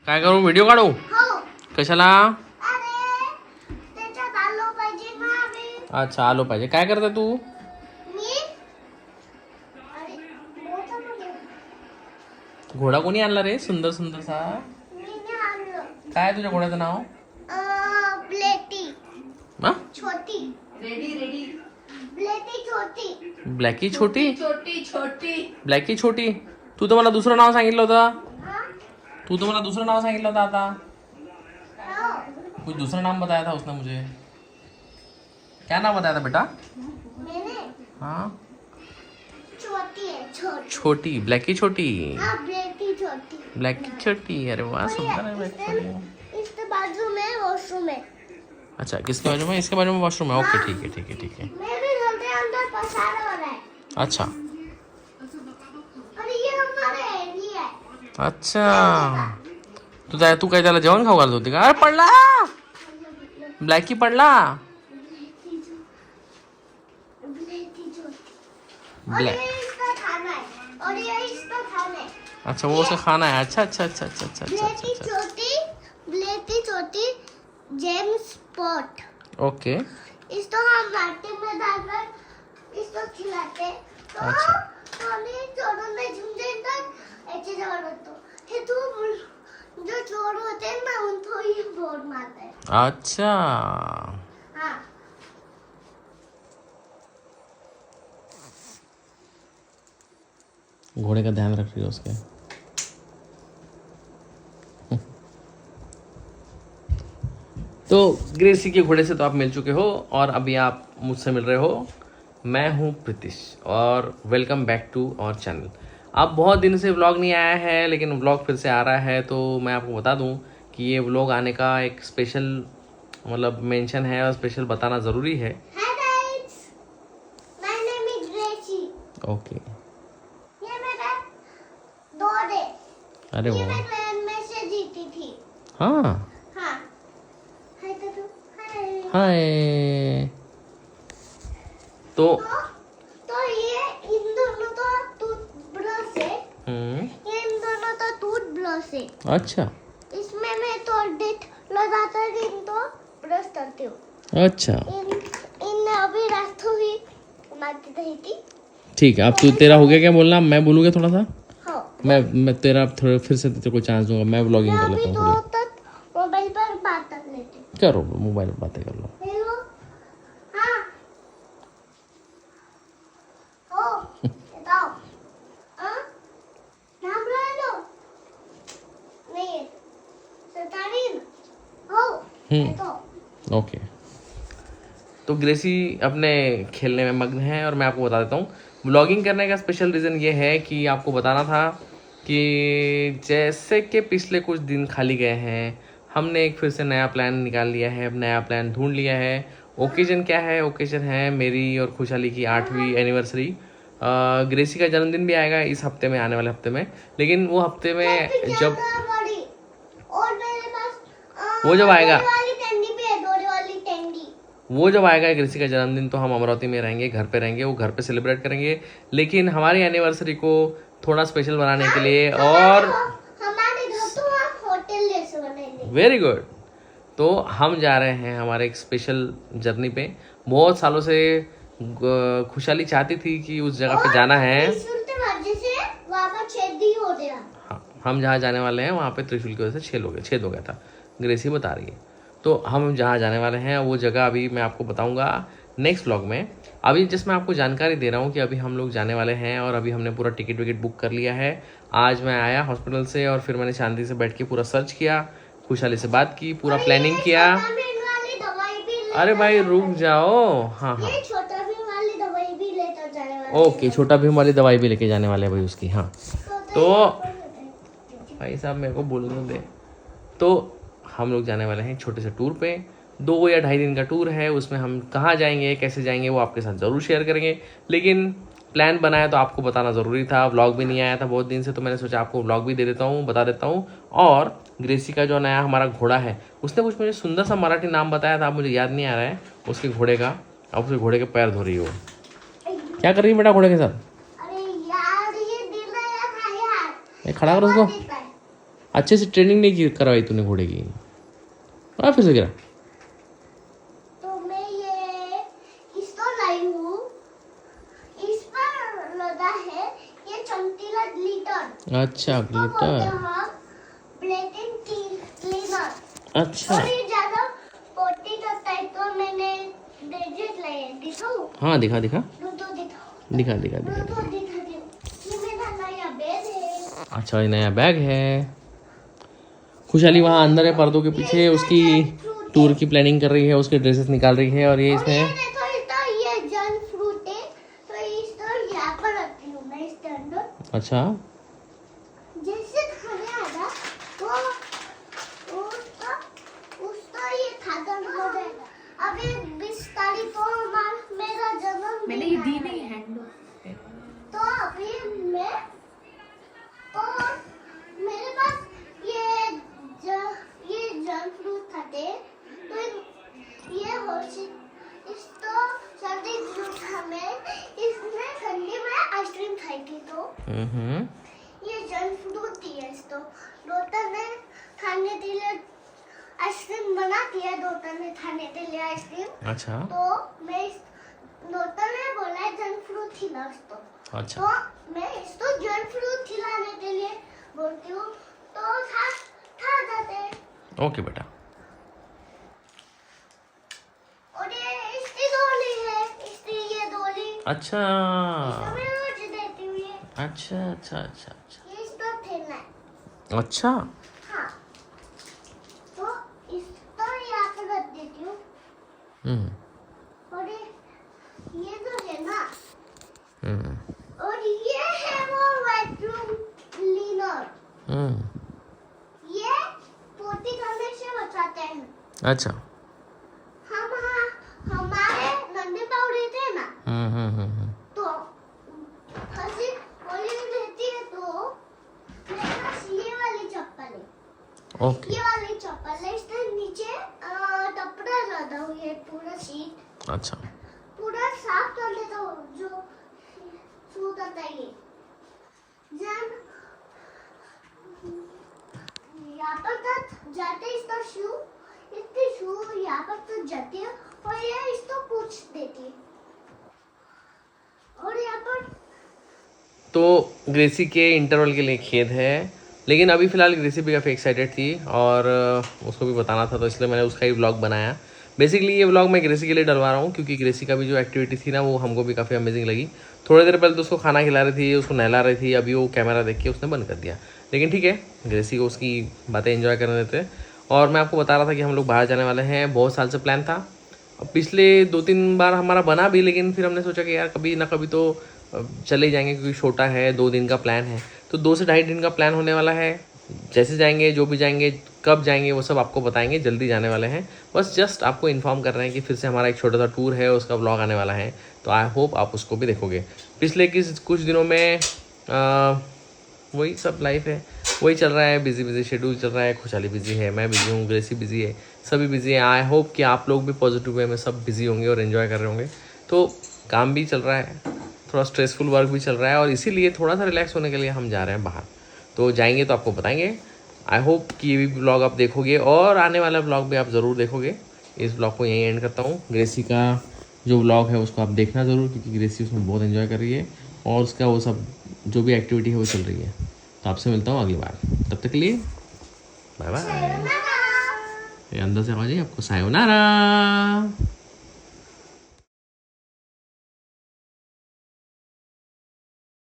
काय करू? व्हिडिओ काढू? कशाला? अच्छा, आलो पाहिजे. काय करते तू? घोडा कोणी आणला रे? सुंदर सुंदरसा. काय आहे तुझ्या घोड्याचं नाव? छोटी ब्लॅकी छोटी. छोटी ब्लॅकी छोटी. तू तर मला दुसरं नाव सांगितलं होतं. आता कुछ दूसरा नाम बताया था उसने मुझे. क्या नाम बताया था बेटा? हाँ, छोटी. ब्लैकी छोटी. ब्लैकी छोटी. अरे वाह, सुंदर है ब्लैकी छोटी. इसके बाजू में वॉशरूम है. अच्छा, किसके बाजू में? इसके बाजू में वॉशरूम है. ओके, ठीक है. मेरे घर के अंदर पसारा हो रहा है. अच्छा. और ये हमारा एरिया है. अच्छा, तू काय त्याला जेवण खाऊ घालत होती का? अरे पडला. ब्लॅकी पडला. और ये इसका खाना है. और ये इसका खाना है. अच्छा, वो उसका खाना है. अच्छा. ब्लैकी छोटी जेम्स स्पॉट. ओके. इसको हम नाट्य में डालकर इसको खिलाते. तो अच्छा. आम्ही चोरून झुंजेंतात याची जवळ होतो. हे तू जो चोर होते हैं ना उनको ही बोर मारते हैं. अच्छा. हाँ. घोड़े का ध्यान रख रही हो उसके. तो ग्रेसी के घोड़े से तो आप मिल चुके हो और अभी आप मुझसे मिल रहे हो. मैं हूँ प्रीतिश और welcome back to our channel. आप बहुत दिन से व्लॉग नहीं आया है, लेकिन व्लॉग फिर से आ रहा है. तो मैं आपको बता दूं कि ये व्लॉग आने का एक स्पेशल मतलब मेंशन है और स्पेशल बताना ज़रूरी है. Hi guys, my name is Gracie. Okay. ये मेरा दोस्त है. अरे ये वाह. मैं ट्रेन में से जीती थी. हाँ. हाँ. हाय तो हाय. हाय. तो तो ये इन दोनों तो टूथब्रश है. ये इन दोनों तो टूथब्रश है. अच्छा. इसमें मैं तो डेट लगाकर इनको ब्रश करती हूँ. अच्छा, इन अभी रास्तों ही मारती रही थी. ठीक है. अब तू तेरा हो गया क्या बोलना? मैं बोलूँगा थोड़ा सा. हाँ. मैं तेरा थोड़ा फिर से तेरे को चांस दूंगा. मैं व्लॉगिंग कर अभी लेता हूँ तो थोड़ी. तक मोबाइल पर बात कर लेते. करो, मोबाइल पर बातें कर लो. हेलो. हाँ. ओ बताओ. हाँ. नाम ले लो. नहीं. सतारीन. हो. तो ओके. तो ग्रेसी अपने खेलने में मग्न है और मैं आपको बता देता हूँ व्लॉगिंग करने का स्पेशल रीज़न ये है कि आपको बताना था कि जैसे कि पिछले कुछ दिन खाली गए हैं, हमने एक फिर से नया प्लान निकाल लिया है. अब नया प्लान ढूंढ लिया है. ओकेजन क्या है? ओकेजन है मेरी और खुशहाली की 8वीं एनिवर्सरी. ग्रेसी का जन्मदिन भी आएगा इस हफ्ते में, आने वाले हफ्ते में. लेकिन वो हफ्ते में जब बड़ी. और मेरे पास वो जब आएगा, वाली टेंडी भी है. डोरे वाली टेंडी. वो जब आएगा ग्रेसी का जन्मदिन, तो हम अमरावती में रहेंगे, घर पे रहेंगे. वो घर पे सेलिब्रेट करेंगे. लेकिन हमारी एनिवर्सरी को थोड़ा स्पेशल बनाने के लिए और हमारे घर तो आप होटल जैसे बनाएंगे. Very good. तो हम जा रहे हैं हमारे एक स्पेशल जर्नी पे. बहुत सालों से खुशहाली चाहती थी कि उस जगह पे जाना है. त्रिशूल वजह से वहाँ पर छेद ही हो गया. हाँ, हम जहाँ जाने वाले हैं वहाँ पे त्रिशूल की वजह से छेद हो गया था. ग्रेसी बता रही है. तो हम जहाँ जाने वाले हैं वो जगह अभी मैं आपको बताऊंगा नेक्स्ट व्लॉग में. अभी जस्ट मैं आपको जानकारी दे रहा हूँ कि अभी हम लोग जाने वाले हैं और अभी हमने पूरा टिकट विकेट बुक कर लिया है. आज मैं आया हॉस्पिटल से और फिर मैंने शांति से बैठ के पूरा सर्च किया, खुशहाली से बात की, पूरा प्लानिंग किया. विटामिन वाली दवाई भी ले. अरे भाई रुक जाओ. हाँ. ये छोटा भी वाली दवाई भी लेकर जाने वाला. ओके, छोटा भीम वाली दवाई भी लेके जाने वाले हैं भाई उसकी. हाँ. तो भाई साहब मेरे को बोलने दे. तो हम लोग जाने वाले हैं छोटे से टूर पे. 2 या 2.5 दिन का टूर है. उसमें हम कहाँ जाएंगे, कैसे जाएंगे, वो आपके साथ ज़रूर शेयर करेंगे. लेकिन प्लान बनाया तो आपको बताना ज़रूरी था. व्लॉग भी नहीं आया था बहुत दिन से, तो मैंने सोचा आपको व्लॉग भी दे देता हूँ, बता देता हूँ. और ग्रेसी का जो नया हमारा घोड़ा है, उसने कुछ मुझे सुंदर सा मराठी नाम बताया था, मुझे याद नहीं आ रहा है उसके घोड़े का. अब उसके घोड़े के पैर धो रही हो. क्या कर रही है बेटा घोड़े के साथ? अरे यार ये दिल है यार. खड़ा कर उसको. अच्छे से ट्रेनिंग नहीं करवाई तूने घोड़े की। फिर से गिरा। तो मैं ये इसको लाई हूँ, इस पर लगा है ये चमकीला ग्लिटर। अच्छा ग्लिटर। Black and cleaner. अच्छा और ये ज्यादा पोटी करता है तो मैंने गैजेट लाए हैं, दिखाऊं? हाँ दिखा दिखा तो दिखाओ। दिखा दिखा तो दिखा। दिखा दूं। ये मेरा नया बैग है। अच्छा ये नया बैग है। खुशहाली वहाँ अंदर है पर्दों के पीछे, उसकी टूर की प्लानिंग कर रही है, उसके ड्रेसेस निकाल रही है। और ये और ये इसमें देखो, इसका ये जैन फ्रूट है, तो इसको यहाँ पर रखती हूँ मैं इसके अंदर। अच्छा जैसे खाने आएगा तो उसका ये खत्म हो जाएगा। अभी 20 तारीख को मेरा जन्मदिन मैंने ये दी आएगा। नहीं हैंड। तो अभी मैं तो मेरे पास ये जंक फ्रूट खाते, तो ये इस तो सर्दी जुकाम में इसमें ठंडी में आइसक्रीम खाई थी, तो ये जंक फ्रूट थी। तो डॉक्टर ने खाने के लिए आइसक्रीम बना दिया, डॉक्टर ने खाने के लिए आइसक्रीम। अच्छा तो मैं डॉक्टर ने बोला जंक फ्रूट खिला उसको। अच्छा तो मैं इसको जंक फ्रूट खिलाने के लिए बोलती हूँ, तो खा जाते हैं। ओके बेटा। और ये इसकी डोली है, इसकी ये डोली अच्छा इसको मैं रोज देती हूँ। ये अच्छा अच्छा अच्छा अच्छा इसको खेलना है। अच्छा हाँ, तो इसको यहाँ पर रख देती हूँ। और ये जो है ना, और ये है वो वैक्यूम क्लीनर। ये पोटी करने से बचाते हैं। अच्छा हमारे नन्हे पाउडे थे ना, तो हंसी होली रहती है, तो मेरे पास ये वाली चप्पल है। ओके ये वाली चप्पल है, इसके नीचे कपड़ा लगा हुआ है, पूरा शीट अच्छा पूरा साफ कर लेता हूँ। जो शू करता है ये जब यहाँ पर तक जाते इसका शू, इसकी शू यहाँ पर तक जाती है और ये इसको पूछ देती है। और यहाँ पर तो ग्रेसी के इंटरवल के लिए खेद है, लेकिन अभी फ़िलहाल ग्रेसी भी काफ़ी एक्साइटेड थी और उसको भी बताना था, तो इसलिए मैंने उसका ही व्लॉग बनाया। बेसिकली ये व्लॉग मैं ग्रेसी के लिए डलवा रहा हूँ, क्योंकि ग्रेसी का भी जो एक्टिविटी थी ना, वो हमको भी काफ़ी अमेजिंग लगी। थोड़ी देर पहले तो उसको खाना खिला रही थी, उसको नहला रही थी, अभी वो कैमरा देख के उसने बंद कर दिया। लेकिन ठीक है, ग्रेसी को उसकी बातें एंजॉय करने देते। और मैं आपको बता रहा था कि हम लोग बाहर जाने वाले हैं, बहुत साल से प्लान था। अब पिछले 2-3 बार हमारा बना भी, लेकिन फिर हमने सोचा कि यार कभी ना कभी तो चले जाएंगे, क्योंकि छोटा है, 2 दिन का प्लान है। तो 2 से ढाई दिन का प्लान होने वाला है। जैसे जाएंगे, जो भी जाएंगे, कब जाएंगे, वो सब आपको बताएंगे। जल्दी जाने वाले हैं, बस जस्ट आपको इन्फॉर्म कर रहे हैं कि फिर से हमारा एक छोटा सा टूर है, उसका व्लॉग आने वाला है। तो आई होप आप उसको भी देखोगे। पिछले कुछ दिनों में वही सब लाइफ है, वही चल रहा है, बिजी शेड्यूल चल रहा है। खुशहाली बिजी है, मैं बिजी हूँ, ग्रेसी बिजी है, सभी बिजी हैं। आई होप कि आप लोग भी पॉजिटिव वे में सब बिजी होंगे और एंजॉय कर रहे होंगे। तो काम भी चल रहा है, थोड़ा स्ट्रेसफुल वर्क भी चल रहा है, और इसीलिए थोड़ा सा रिलैक्स होने के लिए हम जा रहे हैं बाहर। तो जाएंगे तो आपको बताएंगे। आई होप कि ये भी ब्लॉग आप देखोगे और आने वाला ब्लॉग भी आप ज़रूर देखोगे। इस ब्लॉग को यहीं एंड करता हूँ। ग्रेसी का जो ब्लॉग है उसको आप देखना ज़रूर, क्योंकि ग्रेसी उसमें बहुत एंजॉय कर रही है और उसका वो सब जो भी एक्टिविटी है वो चल रही है। तो आपसे मिलता हूँ अगली बार, तब तक के लिए बाय बाय। अंदर से आवाज़ आई आपको, सायोनारा।